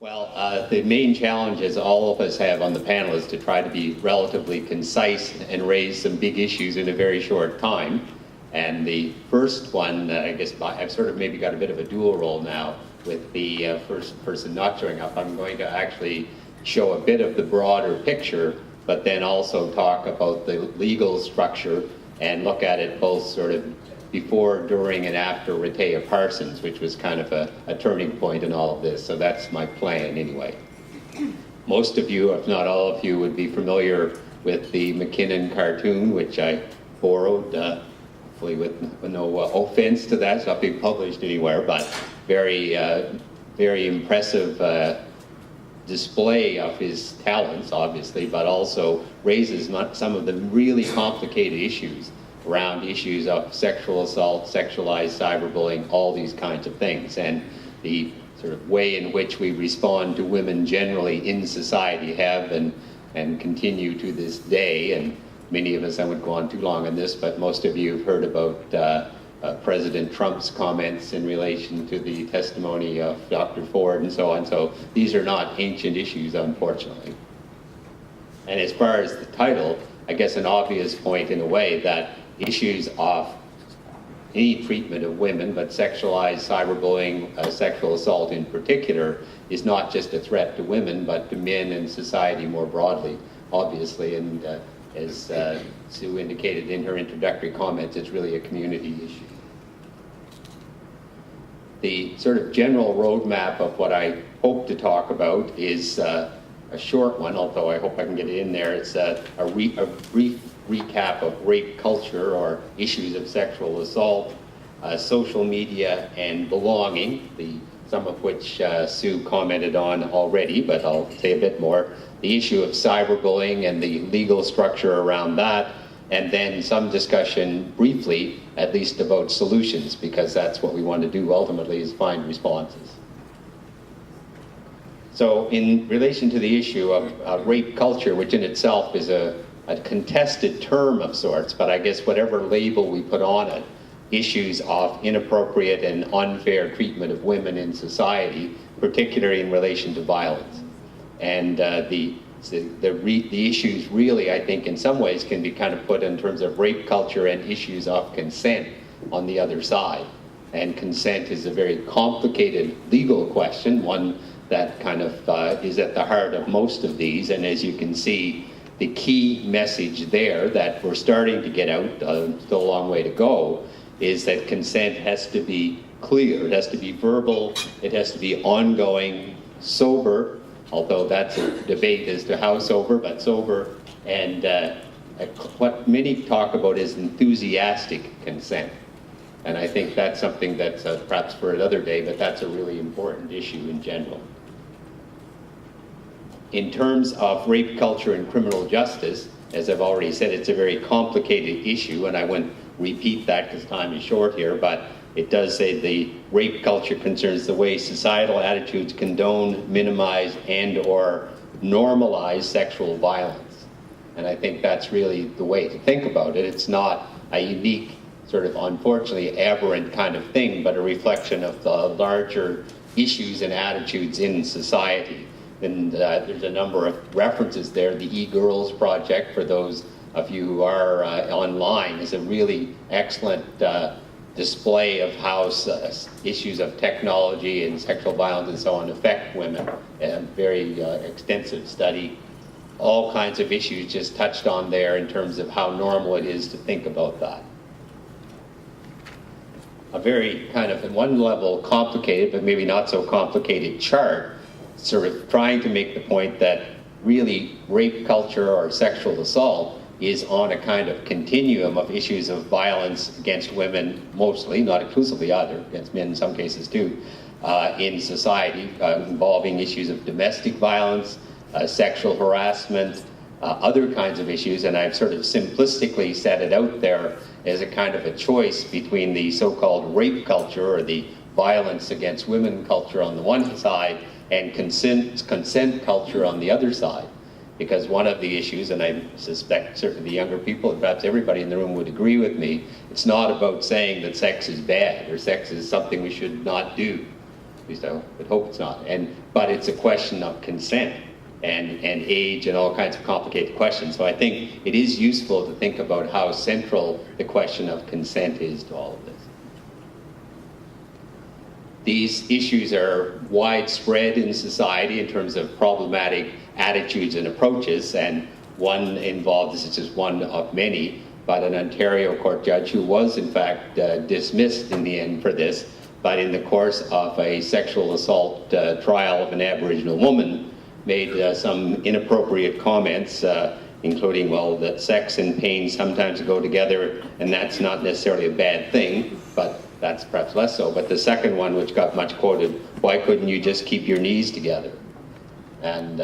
Well, the main challenge, as all of us have on the panel, is to try to be relatively concise and raise some big issues in a very short time. And the first one, I guess I've sort of maybe got a bit of a dual role now with the first person not showing up. I'm going to actually show a bit of the broader picture, but then also talk about the legal structure and look at it both sort of before, during, and after Rehtaeh Parsons, which was kind of a turning point in all of this. So that's my plan anyway. Most of you, if not all of you, would be familiar with the McKinnon cartoon, which I borrowed, hopefully with no offense to that. It's not being published anywhere, but very impressive display of his talents, obviously, but also raises some of the really complicated issues around issues of sexual assault, sexualized cyberbullying, all these kinds of things, and the sort of way in which we respond to women generally in society have and continue to this day. And many of us, I won't go on too long on this, but most of you have heard about President Trump's comments in relation to the testimony of Dr. Ford and so on. So these are not ancient issues, unfortunately. And as far as the title, I guess an obvious point in a way that issues of any treatment of women, but sexualized cyberbullying, sexual assault in particular, is not just a threat to women, but to men and society more broadly, obviously. And as Sue indicated in her introductory comments, it's really a community issue. The sort of general roadmap of what I hope to talk about is a short one, although I hope I can get it in there. It's a brief recap of rape culture or issues of sexual assault, social media, and belonging, some of which Sue commented on already, but I'll say a bit more. The issue of cyberbullying and the legal structure around that, and then some discussion briefly, at least, about solutions, because that's what we want to do ultimately, is find responses. So in relation to the issue of rape culture, which in itself is a contested term of sorts, but I guess whatever label we put on it, issues of inappropriate and unfair treatment of women in society, particularly in relation to violence. And the issues really, I think, in some ways can be kind of put in terms of rape culture and issues of consent on the other side. And consent is a very complicated legal question, one that kind of is at the heart of most of these. And as you can see, the key message there that we're starting to get out, still a long way to go, is that consent has to be clear, it has to be verbal, it has to be ongoing, sober, although that's a debate as to how sober, but sober, and what many talk about is enthusiastic consent. And I think that's something that's perhaps for another day, but that's a really important issue in general. In terms of rape culture and criminal justice, as I've already said, it's a very complicated issue, and I won't repeat that because time is short here, but it does say the rape culture concerns the way societal attitudes condone, minimize, and or normalize sexual violence. And I think that's really the way to think about it. It's not a unique, sort of unfortunately aberrant kind of thing, but a reflection of the larger issues and attitudes in society. And there's a number of references there. The E-Girls Project, for those of you who are online, is a really excellent display of how issues of technology and sexual violence and so on affect women. A very extensive study. All kinds of issues just touched on there in terms of how normal it is to think about that. A very kind of, at one level, complicated, but maybe not so complicated chart, sort of trying to make the point that really rape culture or sexual assault is on a kind of continuum of issues of violence against women, mostly, not exclusively either, against men in some cases too, in society, involving issues of domestic violence, sexual harassment, other kinds of issues, and I've sort of simplistically set it out there as a kind of a choice between the so-called rape culture or the violence against women culture on the one side and consent culture on the other side. Because one of the issues, and I suspect certainly the younger people, and perhaps everybody in the room would agree with me, it's not about saying that sex is bad or sex is something we should not do. At least I would hope it's not. But it's a question of consent and age and all kinds of complicated questions. So I think it is useful to think about how central the question of consent is to all of this. These issues are widespread in society in terms of problematic attitudes and approaches, and one involved, this is just one of many, but an Ontario court judge who was in fact dismissed in the end for this, but in the course of a sexual assault trial of an Aboriginal woman, made some inappropriate comments, including, well, that sex and pain sometimes go together, and that's not necessarily a bad thing, but that's perhaps less so. But the second one, which got much quoted, why couldn't you just keep your knees together? And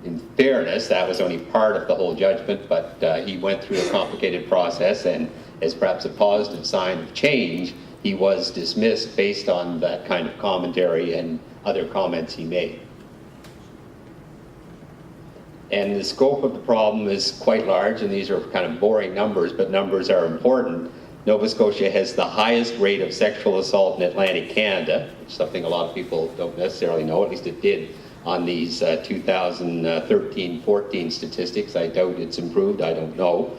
in fairness, that was only part of the whole judgment, but he went through a complicated process, and as perhaps a positive sign of change, he was dismissed based on that kind of commentary and other comments he made. And the scope of the problem is quite large, and these are kind of boring numbers, but numbers are important. Nova Scotia has the highest rate of sexual assault in Atlantic Canada, which is something a lot of people don't necessarily know, at least it did on these 2013-14 statistics. I doubt it's improved, I don't know.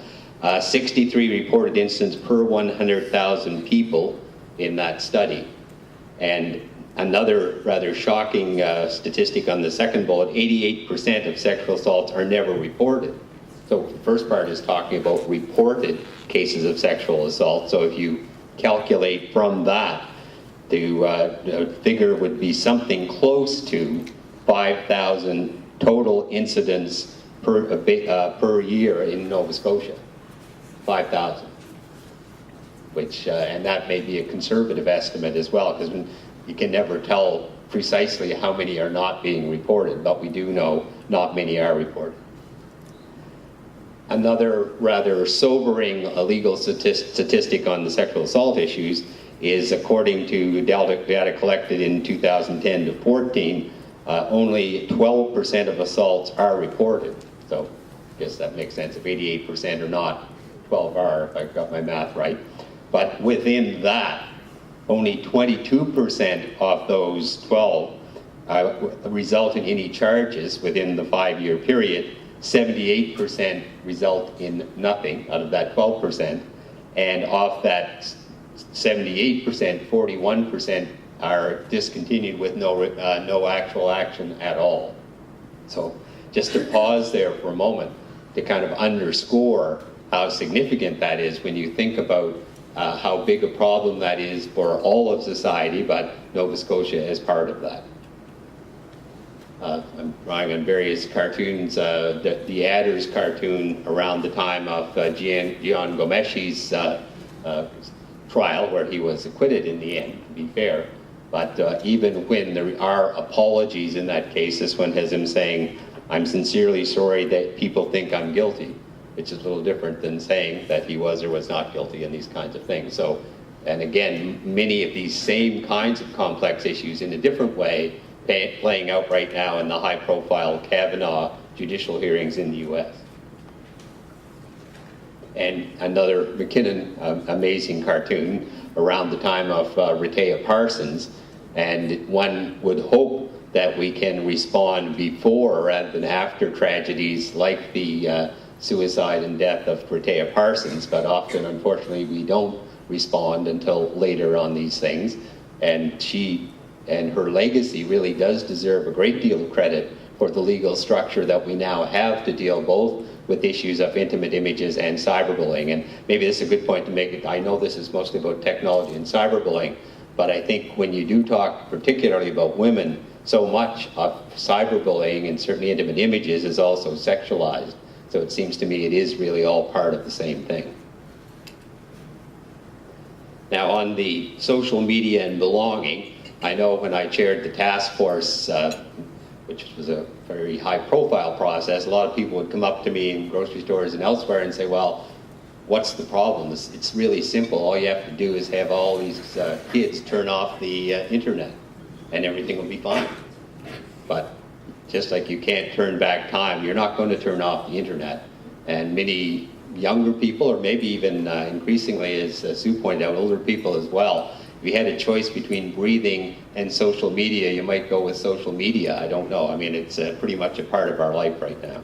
63 reported incidents per 100,000 people in that study. And another rather shocking statistic on the second bullet, 88% of sexual assaults are never reported. So the first part is talking about reported cases of sexual assault. So if you calculate from that, the figure would be something close to 5,000 total incidents per year in Nova Scotia. 5,000. Which, and that may be a conservative estimate as well, because you can never tell precisely how many are not being reported, but we do know not many are reported. Another rather sobering legal statistic on the sexual assault issues is, according to data collected in 2010 to 14, only 12% of assaults are reported. So I guess that makes sense. If 88% are not, 12 are, if I've got my math right. But within that, only 22% of those 12 result in any charges within the 5-year period. 78% result in nothing out of that 12%. And of that 78%, 41% are discontinued with no actual action at all. So just to pause there for a moment to kind of underscore how significant that is when you think about how big a problem that is for all of society, but Nova Scotia is part of that. I'm drawing on various cartoons. The Adders cartoon around the time of Gian Gomeshi's trial, where he was acquitted in the end, to be fair. But even when there are apologies in that case, this one has him saying, "I'm sincerely sorry that people think I'm guilty," which is a little different than saying that he was or was not guilty and these kinds of things. So, and again, many of these same kinds of complex issues in a different way playing out right now in the high-profile Kavanaugh judicial hearings in the U.S. And another McKinnon amazing cartoon around the time of Rehtaeh Parsons, and one would hope that we can respond before rather than after tragedies like the suicide and death of Rehtaeh Parsons, but often, unfortunately, we don't respond until later on these things. And she and her legacy really does deserve a great deal of credit for the legal structure that we now have to deal both with issues of intimate images and cyberbullying. And maybe this is a good point to make. I know this is mostly about technology and cyberbullying, but I think when you do talk particularly about women, so much of cyberbullying and certainly intimate images is also sexualized. So it seems to me it is really all part of the same thing. Now, on the social media and belonging, I know when I chaired the task force, which was a very high-profile process, a lot of people would come up to me in grocery stores and elsewhere and say, well, what's the problem? It's really simple. All you have to do is have all these kids turn off the internet and everything will be fine. But just like you can't turn back time, you're not going to turn off the internet. And many younger people, or maybe even increasingly, as Sue pointed out, older people as well, if you had a choice between breathing and social media, you might go with social media. I don't know. I mean, it's pretty much a part of our life right now.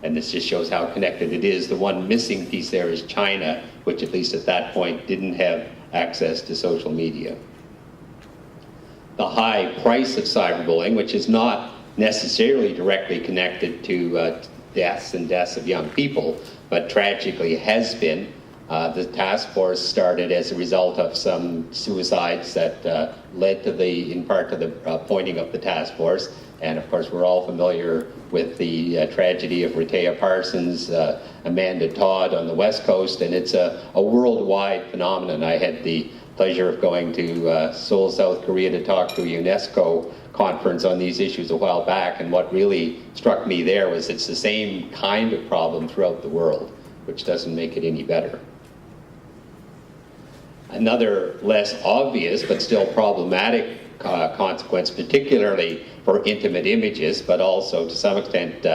And this just shows how connected it is. The one missing piece there is China, which at least at that point didn't have access to social media. The high price of cyberbullying, which is not necessarily directly connected to deaths of young people, but tragically has been. The task force started as a result of some suicides that led to in part to the appointing of the task force. And of course, we're all familiar with the tragedy of Rehtaeh Parsons, Amanda Todd on the West Coast, and it's a worldwide phenomenon. I had the pleasure of going to Seoul, South Korea to talk to a UNESCO conference on these issues a while back, and what really struck me there was it's the same kind of problem throughout the world, which doesn't make it any better. Another less obvious but still problematic consequence, particularly for intimate images, but also to some extent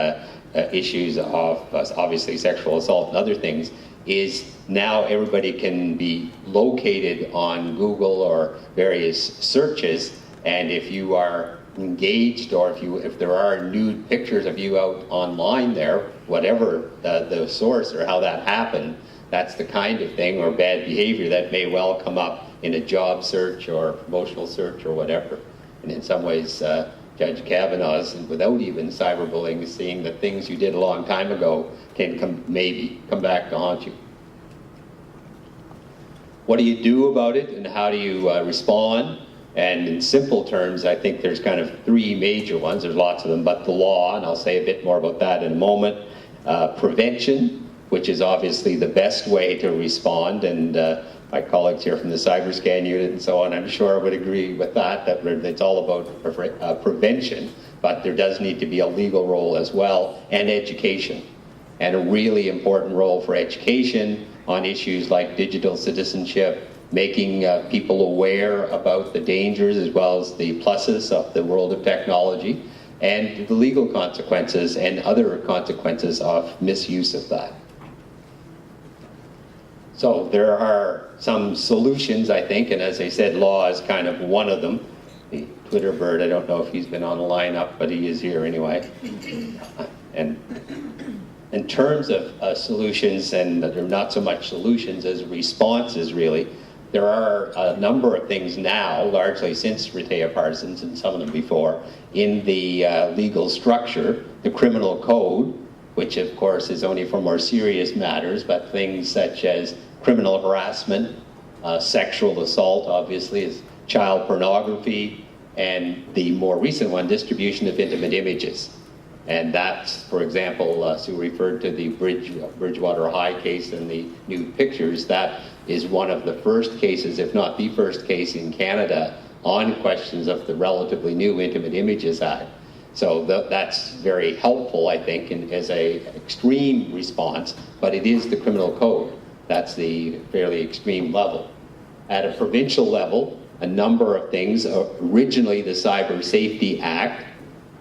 issues of obviously sexual assault and other things, is now everybody can be located on Google or various searches, and if you are engaged or if there are nude pictures of you out online there, whatever the source or how that happened, that's the kind of thing or bad behavior that may well come up in a job search or promotional search or whatever. And in some ways, Judge Kavanaugh's, without even cyberbullying, seeing that things you did a long time ago can maybe come back to haunt you. What do you do about it, and how do you respond? And in simple terms, I think there's kind of three major ones. There's lots of them, but the law, and I'll say a bit more about that in a moment. Prevention, which is obviously the best way to respond, and my colleagues here from the cyberscan unit and so on, I'm sure would agree with that it's all about prevention, but there does need to be a legal role as well, and education. And a really important role for education on issues like digital citizenship, making people aware about the dangers as well as the pluses of the world of technology, and the legal consequences and other consequences of misuse of that. So there are some solutions, I think, and as I said, law is kind of one of them. The Twitter bird, I don't know if he's been on the lineup, but he is here anyway. And in terms of solutions, and they're not so much solutions as responses, really, there are a number of things now, largely since Rehtaeh Parsons and some of them before, in the legal structure, the criminal code, which of course is only for more serious matters, but things such as criminal harassment, sexual assault, obviously, is child pornography, and the more recent one, distribution of intimate images. And that's, for example, Sue referred to the Bridgewater High case and the nude pictures. That is one of the first cases, if not the first case in Canada, on questions of the relatively new Intimate Images Act. So that's very helpful, I think, as an extreme response, but it is the criminal code. That's the fairly extreme level. At a provincial level, a number of things. Originally, the Cyber Safety Act,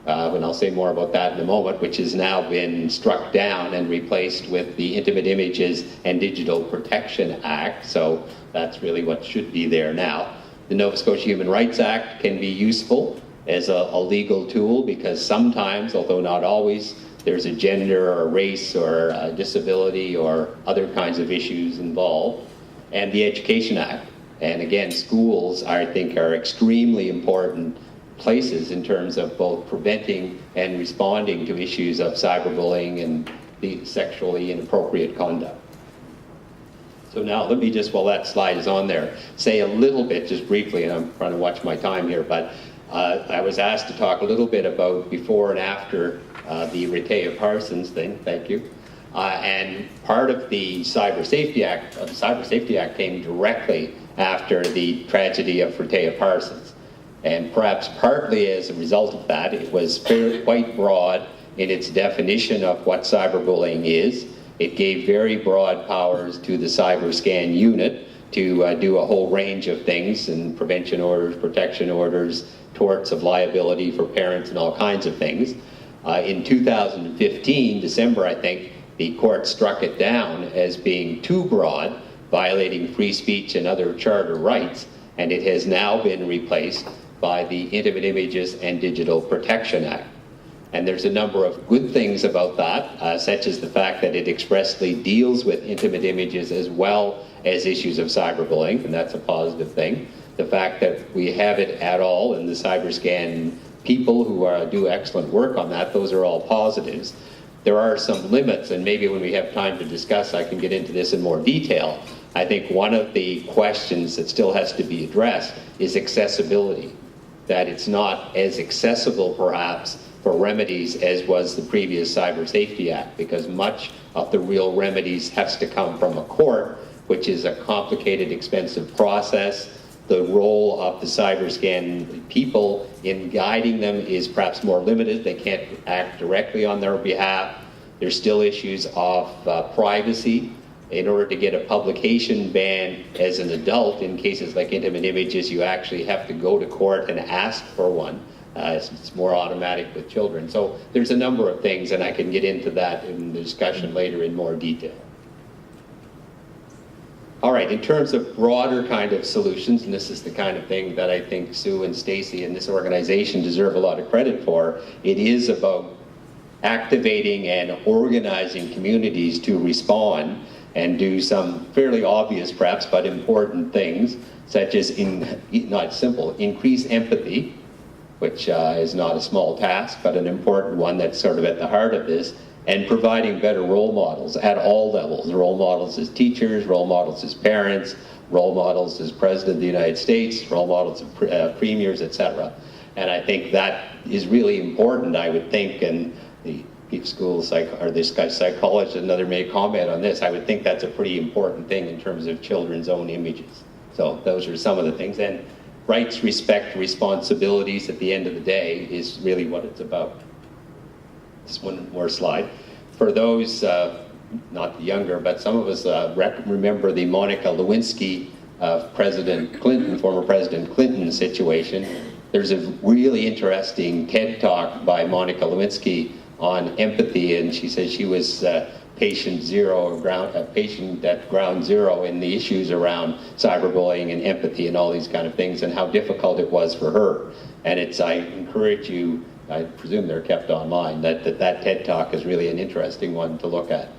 and I'll say more about that in a moment, which has now been struck down and replaced with the Intimate Images and Digital Protection Act. So that's really what should be there now. The Nova Scotia Human Rights Act can be useful as a legal tool because sometimes, although not always, there's a gender or a race or a disability or other kinds of issues involved. And the Education Act. And again, schools, I think, are extremely important places in terms of both preventing and responding to issues of cyberbullying and the sexually inappropriate conduct. So now let me just, while that slide is on there, say a little bit, just briefly, and I'm trying to watch my time here, but I was asked to talk a little bit about before and after the Rehtaeh Parsons thing, thank you. And part of the Cyber Safety Act, came directly after the tragedy of Rehtaeh Parsons. And perhaps partly as a result of that, it was quite broad in its definition of what cyberbullying is. It gave very broad powers to the cyberscan unit to do a whole range of things, and prevention orders, protection orders, torts of liability for parents, and all kinds of things. In 2015, December, I think, the court struck it down as being too broad, violating free speech and other charter rights, and it has now been replaced by the Intimate Images and Digital Protection Act. And there's a number of good things about that, such as the fact that it expressly deals with intimate images as well as issues of cyberbullying, and that's a positive thing. The fact that we have it at all, and the CyberScan people who do excellent work on that, those are all positives. There are some limits, and maybe when we have time to discuss, I can get into this in more detail. I think one of the questions that still has to be addressed is accessibility, that it's not as accessible perhaps for remedies as was the previous Cyber Safety Act, because much of the real remedies has to come from a court, which is a complicated, expensive process. The role of the CyberScan people in guiding them is perhaps more limited. They can't act directly on their behalf. There's still issues of privacy. In order to get a publication ban as an adult in cases like intimate images, you actually have to go to court and ask for one. It's more automatic with children. So there's a number of things, and I can get into that in the discussion later in more detail. All right, in terms of broader kind of solutions, and this is the kind of thing that I think Sue and Stacy and this organization deserve a lot of credit for, it is about activating and organizing communities to respond and do some fairly obvious perhaps, but important things, such as, not simple, increase empathy, which is not a small task, but an important one that's sort of at the heart of this, and providing better role models at all levels. Role models as teachers, role models as parents, role models as President of the United States, role models as premiers, etc. And I think that is really important, I would think, and the school psychologist, another may comment on this, I would think that's a pretty important thing in terms of children's own images. So those are some of the things. And rights, respect, responsibilities at the end of the day is really what it's about. Just one more slide. For those, not the younger, but some of us remember the Monica Lewinsky of President Clinton, former President Clinton situation. There's a really interesting TED Talk by Monica Lewinsky on empathy, and she says she was patient at ground zero in the issues around cyberbullying and empathy and all these kind of things, and how difficult it was for her. And I encourage you, I presume they're kept online, that TED Talk is really an interesting one to look at.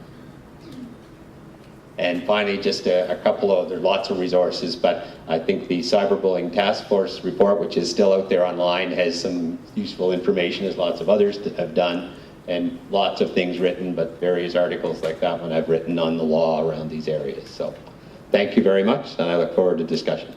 And finally, just a couple of, there's lots of resources, but I think the Cyberbullying Task Force report, which is still out there online, has some useful information, as lots of others have done, and lots of things written, but various articles like that one I've written on the law around these areas. So thank you very much, and I look forward to discussion.